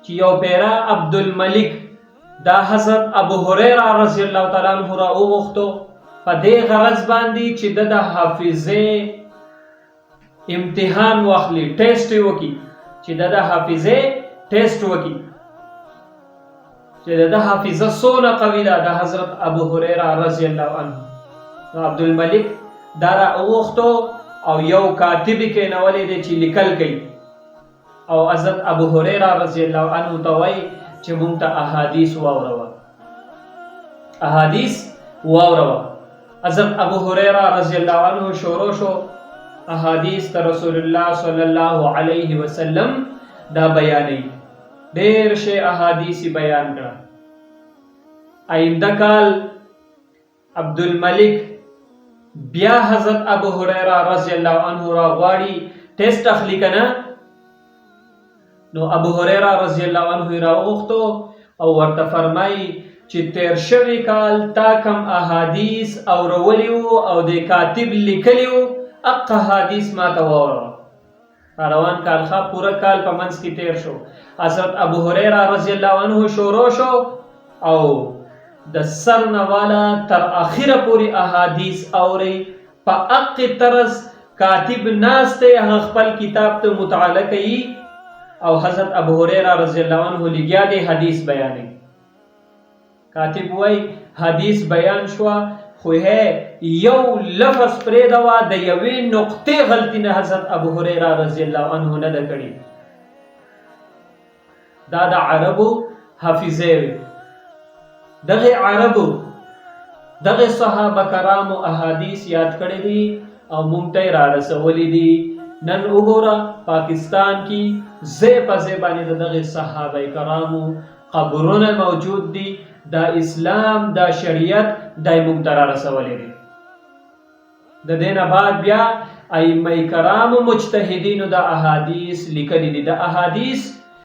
چې یو پیرا عبدالملک دا حضرت ابو هریره رضی الله تعالی عنہ را وغوښتو په دې غرض باندې چې د حافظې امتحان واخلي، ټیسټ وکړي، چې د حافظې ټیسټ وکړي چې د حافظه څونه قوي ده د حضرت ابو هریره رضی الله عنه. نو عبدالملک دا را وغوښتو او یو کاتب کې نولې دی چې لیکل کوي او حضرت ابو هریره رضی الله عنه ته وایي چې مونږ ته احادیث واوروه. حضرت ابو هریره رضی الله عنه شروع شو احادیث ته رسول الله صلی الله علیه وسلم دا بیانوي، ډېر شی احادیث بیان کړه. آینده کال عبدالملک بیا حضرت ابو هریره رضی الله عنه را غواړي ټیسټ اخلي کنه. نو ابو هریره رضی الله عنه را وغوښتو او ورته فرمایي چې تیر شوی کال تا کم احادیث اورولي وو او د کاتب لیکلي وو اقا حدیث ما ته واوروه. روان کال ښه پوره کال په منځ کې تیر شو. حضرت ابو هریره رضی الله عنه شروع شو او د سر نه والا تر اخره پورې احادیث اوري په اق طرز کاتب ناست هغه خپل کتاب ته مطالعه کوي او حضرت ابو هریره رضی الله عنه لګیا دی حدیث بیانوي. کاتب وای حدیث بیان شو خو یو لفظ پرېږده وه د یوې نقطې غلطي نه حضرت ابو هریره رضی الله عنه نه ده کړې. دا د عربو حافظې وې. دغه عربو دغه صحابه کرامو احادیث یاد کړي دي او مونږ ته یې رارسولي دي. نن وګوره پاکستان کې ځای په ځای باندې د دغه صحابه کرامو قبرونه موجود دي. دا اسلام دا شریعت دای مونږ ته رارسولي دي. د دې نه بعد بیا ائمه کرامو مجتهدینو دا احادیث لیکلي دي. د احادیث